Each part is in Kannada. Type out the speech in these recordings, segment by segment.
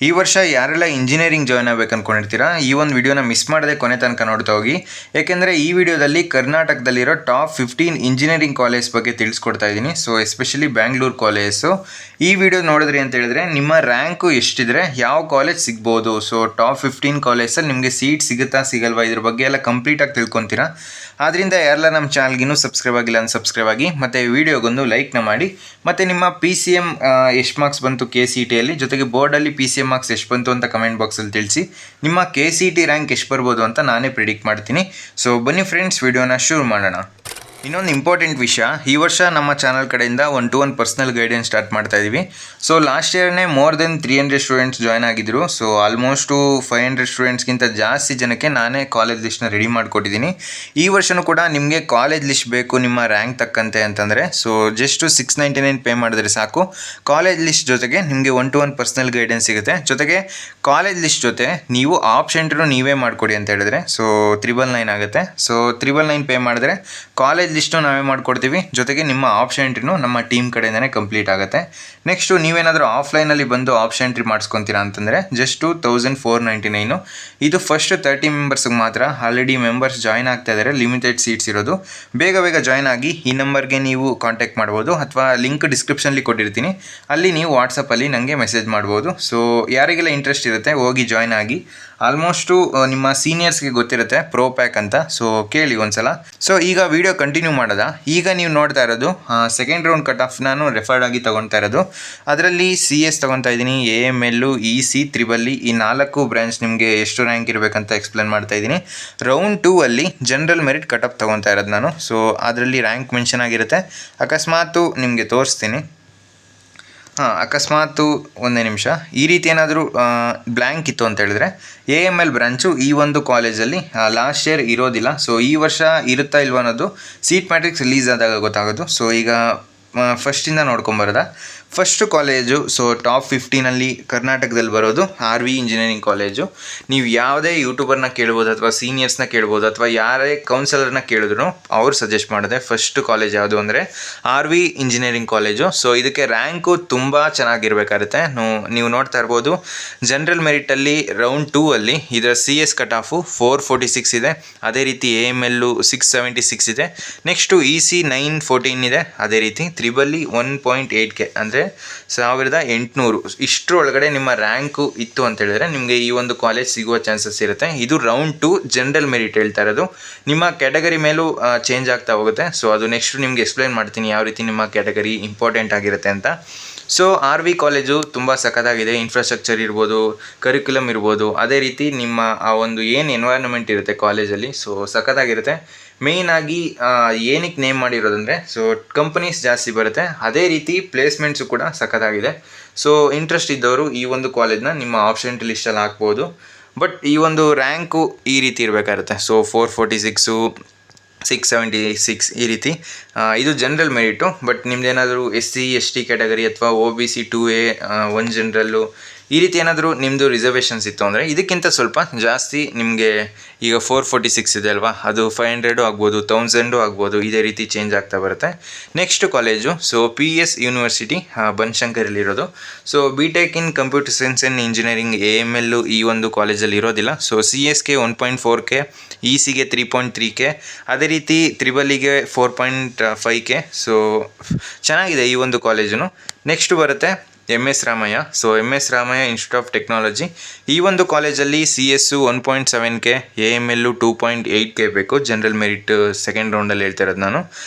ಈ ವರ್ಷ ಯಾರೆಲ್ಲ ಇಂಜಿನಿಯರಿಂಗ್ ಜಾಯ್ನ್ ಆಗಬೇಕು ಅಂದ್ಕೊಂಡಿರ್ತೀರಾ ಈ ಒಂದು ವಿಡಿಯೋನ ಮಿಸ್ ಮಾಡದೆ ಕೊನೆ ತನಕ ನೋಡ್ತಾ ಹೋಗಿ. ಏಕೆಂದರೆ ಈ ವಿಡಿಯೋದಲ್ಲಿ ಕರ್ನಾಟಕದಲ್ಲಿರೋ ಟಾಪ್ 15 ಇಂಜಿನಿಯರಿಂಗ್ ಕಾಲೇಜ್ ಬಗ್ಗೆ ತಿಳಿಸ್ಕೊಡ್ತಾ ಇದ್ದೀನಿ. So especially Bangalore college. ಈ ವಿಡಿಯೋ ನೋಡಿದ್ರಿ ಅಂತ ಹೇಳಿದ್ರೆ ನಿಮ್ಮ ರ್ಯಾಂಕು ಎಷ್ಟಿದ್ರೆ ಯಾವ ಕಾಲೇಜ್ ಸಿಗ್ಬೋದು, ಸೊ ಟಾಪ್ 15 ಕಾಲೇಜಲ್ಲಿ ನಿಮಗೆ ಸೀಟ್ ಸಿಗುತ್ತಾ ಸಿಗಲ್ವಾ ಇದ್ರ ಬಗ್ಗೆ ಎಲ್ಲ ಕಂಪ್ಲೀಟಾಗಿ ತಿಳ್ಕೊತೀರಾ. ಆದ್ದರಿಂದ ಯಾರೆಲ್ಲ ನಮ್ಮ ಚಾನಲ್ಗೆ ಇನ್ನೂ ಸಬ್ಸ್ಕ್ರೈಬ್ ಆಗಿಲ್ಲ ಅಂತ ಸಬ್ಸ್ಕ್ರೈಬ್ ಆಗಿ, ಮತ್ತು ವಿಡಿಯೋಗೊಂದು ಲೈಕ್ನ ಮಾಡಿ, ಮತ್ತು ನಿಮ್ಮ PCM ಎಷ್ಟು ಮಾರ್ಕ್ಸ್ ಬಂತು KCETಯಲ್ಲಿ, ಜೊತೆಗೆ ಬೋರ್ಡಲ್ಲಿ PCM ಮಾರ್ಕ್ಸ್ ಎಷ್ಟು ಬಂತು ಅಂತ ಕಮೆಂಟ್ ಬಾಕ್ಸಲ್ಲಿ ತಿಳಿಸಿ. ನಿಮ್ಮ KCET ರ್ಯಾಂಕ್ ಎಷ್ಟು ಬರ್ಬೋದು ಅಂತ ನಾನೇ ಪ್ರಿಡಿಕ್ಟ್ ಮಾಡ್ತೀನಿ. ಸೊ ಬನ್ನಿ ಫ್ರೆಂಡ್ಸ್, ವಿಡಿಯೋನ ಶುರು ಮಾಡೋಣ. ಇನ್ನೊಂದು ಇಂಪಾರ್ಟೆಂಟ್ ವಿಷಯ, ಈ ವರ್ಷ ನಮ್ಮ ಚಾನಲ್ ಕಡೆಯಿಂದ 1-to-1 ಪರ್ಸ್ನಲ್ ಗೈಡೆನ್ಸ್ ಸ್ಟಾರ್ಟ್ ಮಾಡ್ತಾ ಇದ್ದೀವಿ. ಸೊ ಲಾಸ್ಟ್ ಇಯರ್ನೇ ಮೋರ್ ದೆನ್ 300 ಸ್ಟೂಡೆಂಟ್ಸ್ ಜಾಯ್ನ್ ಆಗಿದ್ದರು. ಸೊ ಆಲ್ಮೋಸ್ಟು 500 ಸ್ಟೂಡೆಂಟ್ಸ್ಗಿಂತ ಜಾಸ್ತಿ ಜನಕ್ಕೆ ನಾನೇ ಕಾಲೇಜ್ ಲಿಸ್ಟ್ನ ರೆಡಿ ಮಾಡಿಕೊಟ್ಟಿದ್ದೀನಿ. ಈ ವರ್ಷವೂ ಕೂಡ ನಿಮಗೆ ಕಾಲೇಜ್ ಲಿಸ್ಟ್ ಬೇಕು ನಿಮ್ಮ ರ್ಯಾಂಕ್ ತಕ್ಕಂತೆ ಅಂತಂದರೆ, ಸೊ ಜಸ್ಟು 699 ಪೇ ಮಾಡಿದ್ರೆ ಸಾಕು. ಕಾಲೇಜ್ ಲಿಸ್ಟ್ ಜೊತೆಗೆ ನಿಮಗೆ 1-to-1 ಪರ್ಸ್ನಲ್ ಗೈಡೆನ್ಸ್ ಸಿಗುತ್ತೆ. ಜೊತೆಗೆ ಕಾಲೇಜ್ ಲಿಸ್ಟ್ ಜೊತೆ ನೀವು ಆಪ್ಷನ್ರು ನೀವೇ ಮಾಡಿಕೊಡಿ ಅಂತ ಹೇಳಿದ್ರೆ, ಸೊ 999 ಆಗುತ್ತೆ. ಸೊ 999 ಪೇ ಮಾಡಿದ್ರೆ ಕಾಲೇಜ್ ಲಿಸ್ಟು ನಾವೇ ಮಾಡಿಕೊಡ್ತೀವಿ. ಜೊತೆಗೆ ನಿಮ್ಮ ಆಪ್ಷನ್ ಎಂಟ್ರಿನೂ ನಮ್ಮ ಟೀಮ್ ಕಡೆಯಿಂದನೇ ಕಂಪ್ಲೀಟ್ ಆಗುತ್ತೆ. ನೆಕ್ಸ್ಟು ನೀವೇನಾದರೂ ಆಫ್ಲೈನಲ್ಲಿ ಬಂದು ಆಪ್ಷನ್ ಎಂಟ್ರಿ ಮಾಡಿಸ್ಕೊತೀರಾ ಅಂತಂದರೆ ಜಸ್ಟು 1499. ಇದು ಫಸ್ಟ್ 30 ಮೆಂಬರ್ಸ್ಗೆ ಮಾತ್ರ. ಆಲ್ರೆಡಿ ಮೆಂಬರ್ಸ್ ಜಾಯ್ನ್ ಆಗ್ತಾ ಇದ್ದಾರೆ, ಲಿಮಿಟೆಡ್ ಸೀಟ್ಸ್ ಇರೋದು. ಬೇಗ ಜಾಯ್ನ್ ಆಗಿ ಈ ನಂಬರ್ಗೆ ನೀವು ಕಾಂಟ್ಯಾಕ್ಟ್ ಮಾಡ್ಬೋದು, ಅಥವಾ ಲಿಂಕ್ ಡಿಸ್ಕ್ರಿಪ್ಷನ್ಲಿ ಕೊಟ್ಟಿರ್ತೀನಿ, ಅಲ್ಲಿ ನೀವು ವಾಟ್ಸಪ್ಪಲ್ಲಿ ನನಗೆ ಮೆಸೇಜ್ ಮಾಡ್ಬೋದು. ಸೊ ಯಾರಿಗೆಲ್ಲ ಇಂಟ್ರೆಸ್ಟ್ ಇರುತ್ತೆ ಹೋಗಿ ಜಾಯ್ನ್ ಆಗಿ. ಆಲ್ಮೋಸ್ಟು ನಿಮ್ಮ ಸೀನಿಯರ್ಸ್ಗೆ ಗೊತ್ತಿರುತ್ತೆ ಪ್ರೋ ಪ್ಯಾಕ್ ಅಂತ, ಸೊ ಕೇಳಿ ಒಂದ್ಸಲ. ಸೊ ಈಗ ವಿಡಿಯೋ ಕಂಟಿನ್ಯೂ ಮಾಡೋದಾ. ಈಗ ನೀವು ನೋಡ್ತಾ ಇರೋದು ಸೆಕೆಂಡ್ ರೌಂಡ್ ಕಟ್ ಆಫ್ ನಾನು ರೆಫರ್ಡ್ ಆಗಿ ತೊಗೊತಾ ಇರೋದು. ಅದರಲ್ಲಿ CS ತೊಗೊತಾ ಇದ್ದೀನಿ, AML, EC, triple E 4 branch ನಿಮಗೆ ಎಷ್ಟು ರ್ಯಾಂಕ್ ಇರಬೇಕಂತ ಎಕ್ಸ್ಪ್ಲೇನ್ ಮಾಡ್ತಾ ಇದ್ದೀನಿ. ರೌಂಡ್ 2 ಅಲ್ಲಿ ಜನರಲ್ ಮೆರಿಟ್ ಕಟ್ ಆಫ್ ತೊಗೊತಾ ಇರೋದು ನಾನು. ಸೊ ಅದರಲ್ಲಿ ರ್ಯಾಂಕ್ ಮೆನ್ಷನ್ ಆಗಿರುತ್ತೆ. ಅಕಸ್ಮಾತು ನಿಮಗೆ ತೋರಿಸ್ತೀನಿ. ಅಕಸ್ಮಾತು ಒಂದೇ ನಿಮಿಷ, ಈ ರೀತಿ ಏನಾದರೂ ಬ್ಲ್ಯಾಂಕ್ ಇತ್ತು ಅಂತ ಹೇಳಿದ್ರೆ AML ಬ್ರಾಂಚು ಈ ಒಂದು ಕಾಲೇಜಲ್ಲಿ ಲಾಸ್ಟ್ ಇಯರ್ ಇರೋದಿಲ್ಲ. ಸೊ ಈ ವರ್ಷ ಇರುತ್ತಾ ಇಲ್ವ ಅನ್ನೋದು ಸೀಟ್ ಮ್ಯಾಟ್ರಿಕ್ಸ್ ರಿಲೀಸ್ ಆದಾಗ ಗೊತ್ತಾಗೋದು. ಸೊ ಈಗ ಫಸ್ಟಿಂದ ನೋಡ್ಕೊಂಬರೋದಾ. ಫಸ್ಟು ಕಾಲೇಜು, ಸೊ ಟಾಪ್ 15ಅಲ್ಲಿ ಕರ್ನಾಟಕದಲ್ಲಿ ಬರೋದು RV ಇಂಜಿನಿಯರಿಂಗ್ ಕಾಲೇಜು. ನೀವು ಯಾವುದೇ ಯೂಟ್ಯೂಬರ್ನ ಕೇಳ್ಬೋದು, ಅಥವಾ ಸೀನಿಯರ್ಸ್ನ ಕೇಳ್ಬೋದು, ಅಥವಾ ಯಾರೇ ಕೌನ್ಸಿಲರ್ನ ಕೇಳಿದ್ರು ಅವ್ರು ಸಜೆಸ್ಟ್ ಮಾಡಿದೆ ಫಸ್ಟ್ ಕಾಲೇಜ್ ಯಾವುದು ಅಂದರೆ RV ಇಂಜಿನಿಯರಿಂಗ್ ಕಾಲೇಜು. ಸೊ ಇದಕ್ಕೆ ರ್ಯಾಂಕು ತುಂಬ ಚೆನ್ನಾಗಿರಬೇಕಾಗುತ್ತೆ. ನೀವು ನೋಡ್ತಾ ಇರ್ಬೋದು, ಜನರಲ್ ಮೆರಿಟಲ್ಲಿ ರೌಂಡ್ 2 ಅಲ್ಲಿ ಇದರ CS ಕಟ್ ಆಫು 446 ಇದೆ. ಅದೇ ರೀತಿ AML 676 ಇದೆ. ನೆಕ್ಸ್ಟು EC 914 ಇದೆ. ಅದೇ ರೀತಿ ತ್ರಿಬಲ್ 1.8K ಅಂದರೆ 1800. ಇಷ್ಟರೊಳಗಡೆ ನಿಮ್ಮ ರ್ಯಾಂಕು ಇತ್ತು ಅಂತ ಹೇಳಿದ್ರೆ ನಿಮಗೆ ಈ ಒಂದು ಕಾಲೇಜ್ ಸಿಗುವ ಚಾನ್ಸಸ್ ಇರುತ್ತೆ. ಇದು ರೌಂಡ್ 2 ಜನರಲ್ ಮೆರಿಟ್ ಹೇಳ್ತಾ ಇರೋದು. ನಿಮ್ಮ ಕ್ಯಾಟಗರಿ ಮೇಲೂ ಚೇಂಜ್ ಆಗ್ತಾ ಹೋಗುತ್ತೆ. ಸೊ ಅದು ನೆಕ್ಸ್ಟ್ ನಿಮಗೆ ಎಕ್ಸ್ಪ್ಲೈನ್ ಮಾಡ್ತೀನಿ ಯಾವ ರೀತಿ ನಿಮ್ಮ ಕ್ಯಾಟಗರಿ ಇಂಪಾರ್ಟೆಂಟ್ ಆಗಿರುತ್ತೆ ಅಂತ. ಸೊ RV ಕಾಲೇಜು ತುಂಬ ಸಖತ್ತಾಗಿದೆ. ಇನ್ಫ್ರಾಸ್ಟ್ರಕ್ಚರ್ ಇರ್ಬೋದು, ಕರಿಕ್ಯುಲಮ್ ಇರ್ಬೋದು, ಅದೇ ರೀತಿ ನಿಮ್ಮ ಆ ಒಂದು ಏನು ಎನ್ವೈರನ್ಮೆಂಟ್ ಇರುತ್ತೆ ಕಾಲೇಜಲ್ಲಿ, ಸೊ ಸಖತ್ತಾಗಿರುತ್ತೆ. ಮೇಯ್ನಾಗಿ ಏನಕ್ಕೆ ನೇಮ್ ಮಾಡಿರೋದಂದರೆ, ಸೊ ಕಂಪನೀಸ್ ಜಾಸ್ತಿ ಬರುತ್ತೆ, ಅದೇ ರೀತಿ ಪ್ಲೇಸ್ಮೆಂಟ್ಸು ಕೂಡ ಸಖತ್ತಾಗಿದೆ. ಸೊ ಇಂಟ್ರೆಸ್ಟ್ ಇದ್ದವರು ಈ ಒಂದು ಕಾಲೇಜ್ನ ನಿಮ್ಮ ಆಪ್ಷನ್ ಲಿಸ್ಟಲ್ಲಿ ಹಾಕ್ಬೋದು. ಬಟ್ ಈ ಒಂದು ರ್ಯಾಂಕು ಈ ರೀತಿ ಇರಬೇಕಾಗುತ್ತೆ. ಸೊ 446, 676 ಈ ರೀತಿ. ಇದು ಜನರಲ್ ಮೆರಿಟು. ಬಟ್ ನಿಮ್ದೇನಾದರೂ SC ST ಕ್ಯಾಟಗರಿ ಅಥವಾ OBC 2A 1 ಜನರಲ್ಲು ಈ ರೀತಿ ಏನಾದರೂ ನಿಮ್ಮದು ರಿಸರ್ವೇಷನ್ಸ್ ಇತ್ತು ಅಂದರೆ ಇದಕ್ಕಿಂತ ಸ್ವಲ್ಪ ಜಾಸ್ತಿ ನಿಮಗೆ, ಈಗ 446 ಇದೆ ಅಲ್ವಾ, ಅದು 500 ಆಗ್ಬೋದು, 1000 ಆಗ್ಬೋದು, ಇದೇ ರೀತಿ ಚೇಂಜ್ ಆಗ್ತಾ ಬರುತ್ತೆ. Next college, so PS university ಬನಶಂಕರಿಲಿರೋದು. So BTech in computer science and engineering AML ಈ ಒಂದು ಕಾಲೇಜಲ್ಲಿ ಇರೋದಿಲ್ಲ. ಸೊ CSಗೆ 1.4K, ECಗೆ 3.3K, ಅದೇ ರೀತಿ ತ್ರಿಬಲಿಗೆ 4.5K. ಸೊ ಚೆನ್ನಾಗಿದೆ ಈ ಒಂದು ಕಾಲೇಜು. ನೆಕ್ಸ್ಟ್ ಬರುತ್ತೆ MS Ramaiah. So MS Ramaiah institute of technology. ಈ ಒಂದು ಕಾಲೇಜಲ್ಲಿ CS 1.7K, AML 2.8K ಬೇಕು. ಜನರಲ್ ಮೆರಿಟ್ ಸೆಕೆಂಡ್ ರೌಂಡಲ್ಲಿ ಹೇಳ್ತಾ ಇರೋದು ನಾನು.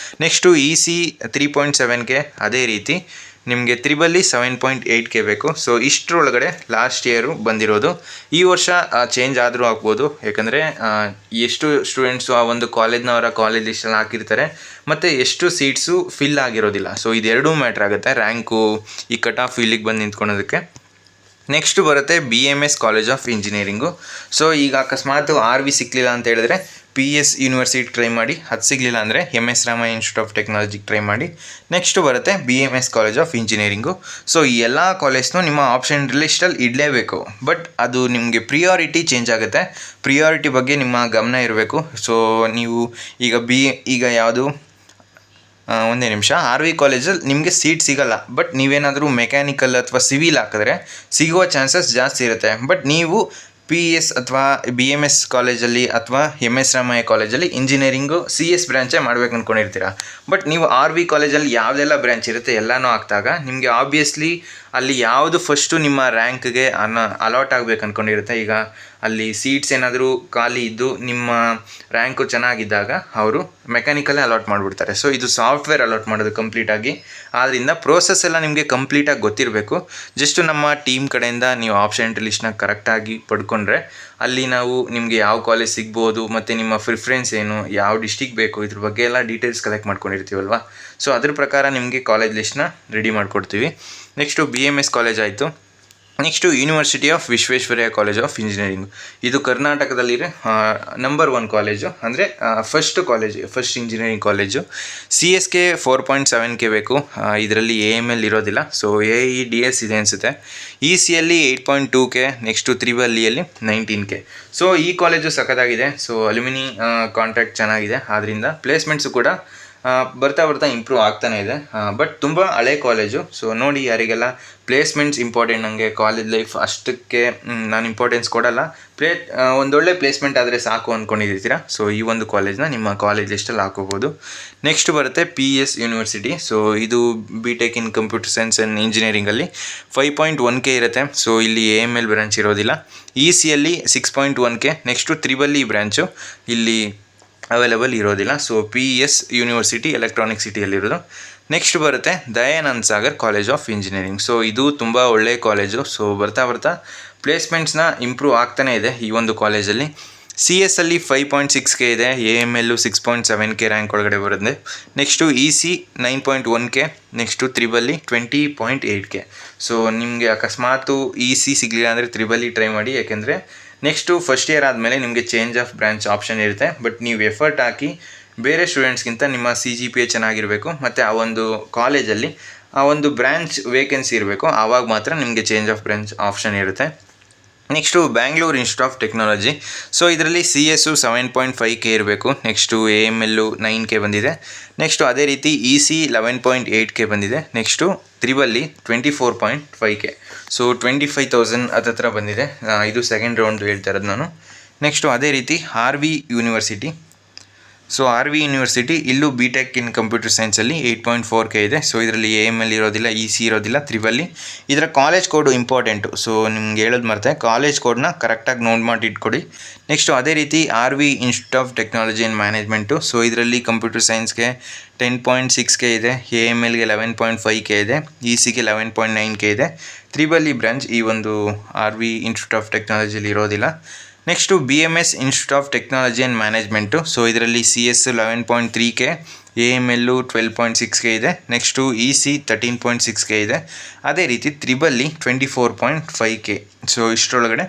ನೆಕ್ಸ್ಟು EC 3.7K, ಅದೇ ರೀತಿ ನಿಮಗೆ ತ್ರಿಬಲ್ 7.8K ಬೇಕು. ಸೊ ಇಷ್ಟರೊಳಗಡೆ ಲಾಸ್ಟ್ ಇಯರು ಬಂದಿರೋದು. ಈ ವರ್ಷ ಚೇಂಜ್ ಆದರೂ ಆಗ್ಬೋದು, ಯಾಕಂದರೆ ಎಷ್ಟು ಸ್ಟೂಡೆಂಟ್ಸು ಆ ಒಂದು ಕಾಲೇಜ್ನವರ ಕಾಲೇಜ್ ಲಿಸ್ಟಲ್ಲಿ ಹಾಕಿರ್ತಾರೆ, ಮತ್ತು ಎಷ್ಟು ಸೀಟ್ಸು ಫಿಲ್ ಆಗಿರೋದಿಲ್ಲ. ಸೊ ಇದೆರಡೂ ಮ್ಯಾಟ್ರ್ ಆಗುತ್ತೆ ರ್ಯಾಂಕು ಈ ಕಟ್ ಆಫ್ ಇಲ್ಲಿಗೆ ಬಂದು ನಿಂತ್ಕೊಳೋದಕ್ಕೆ. ನೆಕ್ಸ್ಟು ಬರುತ್ತೆ BMS college of engineering. So ಈಗ ಅಕಸ್ಮಾತ್ RV ಸಿಕ್ಕಲಿಲ್ಲ ಅಂತ ಹೇಳಿದ್ರೆ PS ಯೂನಿವರ್ಸಿಟಿ ಟ್ರೈ ಮಾಡಿ, ಅದು ಸಿಗಲಿಲ್ಲ ಅಂದರೆ MS ರಾಮಯ್ಯ ಇನ್ಸ್ಟಿಟ್ಯೂಟ್ ಆಫ್ ಟೆಕ್ನಾಲಜಿಗೆ ಟ್ರೈ ಮಾಡಿ. ನೆಕ್ಸ್ಟು ಬರುತ್ತೆ BMS college of engineering. So ಈ ಎಲ್ಲ ಕಾಲೇಜ್ನೂ ನಿಮ್ಮ ಆಪ್ಷನ್ ಲಿಸ್ಟಲ್ಲಿ ಇಡಲೇಬೇಕು. ಬಟ್ ಅದು ನಿಮಗೆ ಪ್ರಿಯಾರಿಟಿ ಚೇಂಜ್ ಆಗುತ್ತೆ. ಪ್ರಿಯಾರಿಟಿ ಬಗ್ಗೆ ನಿಮ್ಮ ಗಮನ ಇರಬೇಕು. ಸೊ ನೀವು ಈಗ ಯಾವುದು ಒಂದೇ ನಿಮಿಷ. ಆರ್ ವಿ ಕಾಲೇಜಲ್ಲಿ ನಿಮಗೆ ಸೀಟ್ ಸಿಗೋಲ್ಲ, ಬಟ್ ನೀವೇನಾದರೂ ಮೆಕ್ಯಾನಿಕಲ್ ಅಥವಾ ಸಿವಿಲ್ ಹಾಕಿದ್ರೆ ಸಿಗುವ ಚಾನ್ಸಸ್ ಜಾಸ್ತಿ ಇರುತ್ತೆ. ಬಟ್ ನೀವು PES ಅಥವಾ BMS ಕಾಲೇಜಲ್ಲಿ ಅಥವಾ MS ರಾಮಯ್ಯ ಕಾಲೇಜಲ್ಲಿ ಇಂಜಿನಿಯರಿಂಗು CS ಬ್ರ್ಯಾಂಚೇ ಮಾಡ್ಬೇಕು ಅಂದ್ಕೊಂಡಿರ್ತೀರ. ಬಟ್ ನೀವು ಆರ್ ವಿ ಕಾಲೇಜಲ್ಲಿ ಯಾವುದೆಲ್ಲ ಬ್ರ್ಯಾಂಚ್ ಇರುತ್ತೆ ಎಲ್ಲನೂ ಹಾಕಿದಾಗ ನಿಮಗೆ ಆಬ್ವಿಯಸ್ಲಿ ಅಲ್ಲಿ ಯಾವುದು ಫಸ್ಟು ನಿಮ್ಮ ರ್ಯಾಂಕ್ಗೆ ಅಲಾಟ್ ಆಗಬೇಕು ಅಂದ್ಕೊಂಡಿರುತ್ತೆ. ಈಗ ಅಲ್ಲಿ ಸೀಟ್ಸ್ ಏನಾದರೂ ಖಾಲಿ ಇದ್ದು ನಿಮ್ಮ ರ್ಯಾಂಕು ಚೆನ್ನಾಗಿದ್ದಾಗ ಅವರು ಮೆಕ್ಯಾನಿಕಲ್ಲೇ ಅಲಾಟ್ ಮಾಡಿಬಿಡ್ತಾರೆ. ಸೊ ಇದು ಸಾಫ್ಟ್ವೇರ್ ಅಲಾಟ್ ಮಾಡೋದು ಕಂಪ್ಲೀಟಾಗಿ. ಆದ್ದರಿಂದ ಪ್ರೋಸೆಸ್ ಎಲ್ಲ ನಿಮಗೆ ಕಂಪ್ಲೀಟಾಗಿ ಗೊತ್ತಿರಬೇಕು. ಜಸ್ಟು ನಮ್ಮ ಟೀಮ್ ಕಡೆಯಿಂದ ನೀವು ಆಪ್ಷನ್ ಲಿಸ್ಟ್ನ ಕರೆಕ್ಟಾಗಿ ಪಡ್ಕೊಂಡ್ರೆ ಅಲ್ಲಿ ನಾವು ನಿಮಗೆ ಯಾವ ಕಾಲೇಜ್ ಸಿಗ್ಬೋದು ಮತ್ತು ನಿಮ್ಮ ಪ್ರಿಫರೆನ್ಸ್ ಏನು, ಯಾವ ಡಿಸ್ಟಿಕ್ ಬೇಕು, ಇದ್ರ ಬಗ್ಗೆ ಎಲ್ಲ ಡೀಟೇಲ್ಸ್ ಕಲೆಕ್ಟ್ ಮಾಡ್ಕೊಂಡಿರ್ತೀವಲ್ವ. ಸೊ ಅದ್ರ ಪ್ರಕಾರ ನಿಮಗೆ ಕಾಲೇಜ್ ಲಿಸ್ಟ್ನ ರೆಡಿ ಮಾಡಿಕೊಡ್ತೀವಿ. ನೆಕ್ಸ್ಟು BMS ಕಾಲೇಜ್ ಆಯಿತು. Next university of Visvesvaraya college of engineering. ಇದು ಕರ್ನಾಟಕದಲ್ಲಿರೋ ನಂಬರ್ 1 ಕಾಲೇಜು, ಅಂದರೆ first engineering college. CSK 4.7K ಬೇಕು. ಇದರಲ್ಲಿ AML ಇರೋದಿಲ್ಲ. ಸೊ AEDS ಇದೆ ಅನಿಸುತ್ತೆ. ECಯಲ್ಲಿ 8.2K. ನೆಕ್ಸ್ಟು EEಯಲ್ಲಿ 19K. ಸೊ ಈ ಕಾಲೇಜು ಸಖತ್ತಾಗಿದೆ. ಸೊ ಅಲ್ಯುಮಿನಿ ಕಾಂಟ್ರಾಕ್ಟ್ ಚೆನ್ನಾಗಿದೆ. ಆದ್ದರಿಂದ ಪ್ಲೇಸ್ಮೆಂಟ್ಸು ಕೂಡ ಬರ್ತಾ ಇಂಪ್ರೂವ್ ಆಗ್ತಾನೆ ಇದೆ. ಬಟ್ ತುಂಬ ಹಳೆ ಕಾಲೇಜು. ಸೊ ನೋಡಿ, ಯಾರಿಗೆಲ್ಲ ಪ್ಲೇಸ್ಮೆಂಟ್ಸ್ ಇಂಪಾರ್ಟೆಂಟ್, ನನಗೆ ಕಾಲೇಜ್ ಲೈಫ್ ಅಷ್ಟಕ್ಕೆ ನಾನು ಇಂಪಾರ್ಟೆನ್ಸ್ ಕೊಡಲ್ಲ, ಒಂದೊಳ್ಳೆ ಪ್ಲೇಸ್ಮೆಂಟ್ ಆದರೆ ಸಾಕು ಅಂದ್ಕೊಂಡಿರ್ತೀರ, ಸೊ ಈ ಒಂದು ಕಾಲೇಜ್ನ ನಿಮ್ಮ ಕಾಲೇಜ್ ಲಿಸ್ಟಲ್ಲಿ ಹಾಕೋಬೋದು. ನೆಕ್ಸ್ಟ್ ಬರುತ್ತೆ PES ಯೂನಿವರ್ಸಿಟಿ. ಸೊ ಇದು BTech in computer science and ಇಂಜಿನಿಯರಿಂಗಲ್ಲಿ 5.1K ಇರುತ್ತೆ. ಸೊ ಇಲ್ಲಿ AML ಬ್ರಾಂಚ್ ಇರೋದಿಲ್ಲ. ECಯಲ್ಲಿ 6.1K. ನೆಕ್ಸ್ಟು EEE ಬ್ರ್ಯಾಂಚು ಇಲ್ಲಿ ಅವೈಲೇಬಲ್ ಇರೋದಿಲ್ಲ. ಸೊ PES ಯೂನಿವರ್ಸಿಟಿ ಎಲೆಕ್ಟ್ರಾನಿಕ್ ಸಿಟಿಯಲ್ಲಿರೋದು. ನೆಕ್ಸ್ಟ್ ಬರುತ್ತೆ Dayanand Sagar college of engineering. So ಇದು ತುಂಬ ಒಳ್ಳೆಯ ಕಾಲೇಜು. ಸೊ ಬರ್ತಾ ಪ್ಲೇಸ್ಮೆಂಟ್ಸ್ನ ಇಂಪ್ರೂವ್ ಆಗ್ತಾನೆ ಇದೆ ಈ ಒಂದು ಕಾಲೇಜಲ್ಲಿ. CSಲ್ಲಿ 5.6K ಇದೆ. AML 6.7K ರ್ಯಾಂಕ್ ಒಳಗಡೆ ಬರುತ್ತೆ. Next EC 9.1K. Next EEE 20.8K. So ನಿಮಗೆ ಅಕಸ್ಮಾತು EC ಸಿಗಲಿಲ್ಲ ಅಂದರೆ EEE ಟ್ರೈ ಮಾಡಿ. ಯಾಕೆಂದರೆ ನೆಕ್ಸ್ಟು ಫಸ್ಟ್ ಇಯರ್ ಆದಮೇಲೆ ನಿಮಗೆ ಚೇಂಜ್ ಆಫ್ ಬ್ರ್ಯಾಂಚ್ ಆಪ್ಷನ್ ಇರುತ್ತೆ. ಬಟ್ ನೀವು ಎಫರ್ಟ್ ಹಾಕಿ ಬೇರೆ ಸ್ಟೂಡೆಂಟ್ಸ್ಗಿಂತ ನಿಮ್ಮ CGPA ಚೆನ್ನಾಗಿರಬೇಕು ಮತ್ತು ಆ ಒಂದು ಕಾಲೇಜಲ್ಲಿ ಆ ಒಂದು ಬ್ರ್ಯಾಂಚ್ ವೇಕೆನ್ಸಿ ಇರಬೇಕು. ಆವಾಗ ಮಾತ್ರ ನಿಮಗೆ ಚೇಂಜ್ ಆಫ್ ಬ್ರ್ಯಾಂಚ್ ಆಪ್ಷನ್ ಇರುತ್ತೆ. Next Bangalore institute of technology. So ಇದರಲ್ಲಿ CS 7.5K ಇರಬೇಕು. ನೆಕ್ಸ್ಟು AML 9K ಬಂದಿದೆ. ನೆಕ್ಸ್ಟು ಅದೇ ರೀತಿ EC 11.8K ಬಂದಿದೆ. Next EEE 24.5K. ಸೊ 25,000 ಹತ್ರ ಬಂದಿದೆ. ಇದು ಸೆಕೆಂಡ್ ರೌಂಡ್ ಹೇಳ್ತಾ ಇರೋದು ನಾನು. ನೆಕ್ಸ್ಟು ಅದೇ ರೀತಿ RV university. So RV university ಇಲ್ಲೂ BTech ಇನ್ ಕಂಪ್ಯೂಟರ್ ಸೈನ್ಸಲ್ಲಿ 8.4K ಇದೆ. ಸೊ ಇದರಲ್ಲಿ AML ಇರೋದಿಲ್ಲ, EC ಇರೋದಿಲ್ಲ, EEE. ಇದರ ಕಾಲೇಜ್ ಕೋಡು ಇಂಪಾರ್ಟೆಂಟು. ಸೊ ನಿಮ್ಗೆ ಹೇಳೋದು ಮರ್ತೆ, ಕಾಲೇಜ್ ಕೋಡ್ನ ಕರೆಕ್ಟಾಗಿ ನೋಟ್ ಮಾಡಿ ಇಟ್ಕೊಡಿ. ನೆಕ್ಸ್ಟು ಅದೇ ರೀತಿ RV institute of technology and management. So ಇದರಲ್ಲಿ ಕಂಪ್ಯೂಟರ್ ಸೈನ್ಸ್ಗೆ 10.6K ಇದೆ, AMLಗೆ 11.5K ಇದೆ, ECಗೆ 11.9K ಇದೆ. EEE ಬ್ರಾಂಚ್ ಈ ಒಂದು RV ಇನ್ಸ್ಟಿಟ್ಯೂಟ್ ಆಫ್ ಟೆಕ್ನಾಲಜಿಲಿ ಇರೋದಿಲ್ಲ. Next BMS institute of technology and management. So ಇದರಲ್ಲಿ CS 11.3K, AML 12.6K ಇದೆ. ನೆಕ್ಸ್ಟು EC 13.6K ಇದೆ. ಅದೇ ರೀತಿ EEE 24.5K. ಸೊ ಇಷ್ಟರೊಳಗಡೆ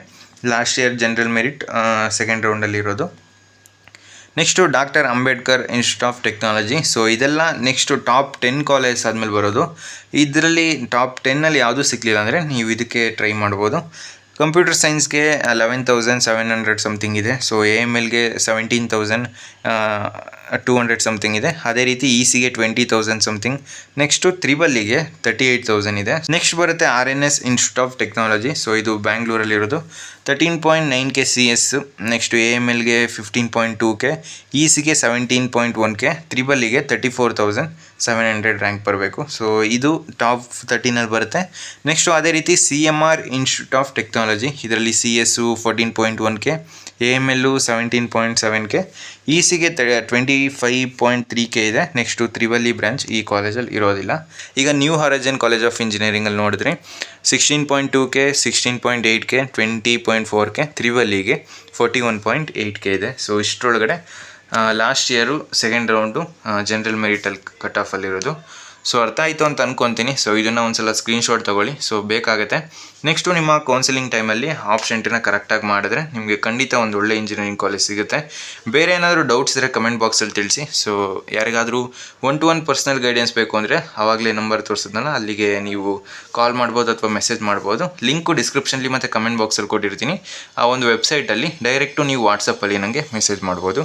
last year general merit second ರೌಂಡಲ್ಲಿ ಇರೋದು. Next doctor Ambedkar institute of technology. So ಇದೆಲ್ಲ ನೆಕ್ಸ್ಟು ಟಾಪ್ 10 ಕಾಲೇಜ್ ಆದಮೇಲೆ ಬರೋದು. ಇದರಲ್ಲಿ ಟಾಪ್ 10 ಯಾವುದೂ ಸಿಕ್ಕಲಿಲ್ಲ ಅಂದರೆ ನೀವು ಇದಕ್ಕೆ ಟ್ರೈ ಮಾಡ್ಬೋದು. ಕಂಪ್ಯೂಟರ್ ಸೈನ್ಸ್ಗೆ 11,700 ಸಮಥಿಂಗ್ ಇದೆ. ಸೊ AMLಗೆ 17,200 ಸಮಥಿಂಗ್ ಇದೆ. ಅದೇ ರೀತಿ ECಗೆ 20,000 ಸಮಥಿಂಗ್. ನೆಕ್ಸ್ಟು EEEಗೆ 38,000 ಇದೆ. ನೆಕ್ಸ್ಟ್ ಬರುತ್ತೆ RNS institute of technology. So ಇದು ಬ್ಯಾಂಗ್ಳೂರಲ್ಲಿರೋದು. 13.9K CS. ನೆಕ್ಸ್ಟು AMLಗೆ 15.2K, ECಗೆ 17.1K, EEEಗೆ 34,700 ರ್ಯಾಂಕ್ ಬರಬೇಕು. ಸೊ ಇದು ಟಾಪ್ 13 ಬರುತ್ತೆ. ನೆಕ್ಸ್ಟು ಅದೇ ರೀತಿ CMR ಇನ್ಸ್ಟಿಟ್ಯೂಟ್ ಆಫ್ ಟೆಕ್ನಾಲಜಿ. ಇದರಲ್ಲಿ CS 14.1K, AML 17.7K, ECಗೆ 25.3K ಇದೆ. ನೆಕ್ಸ್ಟು EEE ಬ್ರಾಂಚ್ ಈ ಕಾಲೇಜಲ್ಲಿ ಇರೋದಿಲ್ಲ. ಈಗ ನ್ಯೂ ಹಾರೈಜನ್ ಕಾಲೇಜ್ ಆಫ್ ಇಂಜಿನಿಯರಿಂಗಲ್ಲಿ ನೋಡಿದ್ರೆ 16.2K, 16.8K, 20.4K, EEEಗೆ 41.8K ಇದೆ. ಸೊ ಇಷ್ಟರೊಳಗಡೆ last year second round general ಮೆರಿಟಲ್ಲಿ ಕಟ್ ಆಫಲ್ಲಿರೋದು. ಸೊ ಅರ್ಥ ಆಯಿತು ಅಂತ ಅಂದ್ಕೊತೀನಿ. ಸೊ ಇದನ್ನು ಒಂದ್ಸಲ ಸ್ಕ್ರೀನ್ಶಾಟ್ ತೊಗೊಳ್ಳಿ. ಸೊ ಬೇಕಾಗುತ್ತೆ. ನೆಕ್ಸ್ಟು ನಿಮ್ಮ ಕೌನ್ಸಿಲಿಂಗ್ ಟೈಮಲ್ಲಿ ಆಪ್ಷನ್ಟಿನ ಕರೆಕ್ಟಾಗಿ ಮಾಡಿದ್ರೆ ನಿಮಗೆ ಖಂಡಿತ ಒಂದು ಒಳ್ಳೆ ಇಂಜಿನಿಯರಿಂಗ್ ಕಾಲೇಜ್ ಸಿಗುತ್ತೆ. ಬೇರೆ ಏನಾದರೂ ಡೌಟ್ಸ್ ಇದ್ದರೆ ಕಮೆಂಟ್ ಬಾಕ್ಸಲ್ಲಿ ತಿಳಿಸಿ. ಸೊ ಯಾರಿಗಾದರೂ 1-to-1 ಪರ್ಸ್ನಲ್ ಗೈಡೆನ್ಸ್ ಬೇಕು ಅಂದರೆ ಆವಾಗಲೇ ನಂಬರ್ ತೋರಿಸಿದ್ನಲ್ಲ, ಅಲ್ಲಿಗೆ ನೀವು ಕಾಲ್ ಮಾಡ್ಬೋದು ಅಥವಾ ಮೆಸೇಜ್ ಮಾಡ್ಬೋದು. ಲಿಂಕು ಡಿಸ್ಕ್ರಿಪ್ಷನ್ಲಿ ಮತ್ತು ಕಮೆಂಟ್ ಬಾಕ್ಸಲ್ಲಿ ಕೊಟ್ಟಿರ್ತೀನಿ. ಆ ಒಂದು ವೆಬ್ಸೈಟಲ್ಲಿ ಡೈರೆಕ್ಟು ನೀವು ವಾಟ್ಸಪ್ಪಲ್ಲಿ ನನಗೆ ಮೆಸೇಜ್ ಮಾಡ್ಬೋದು.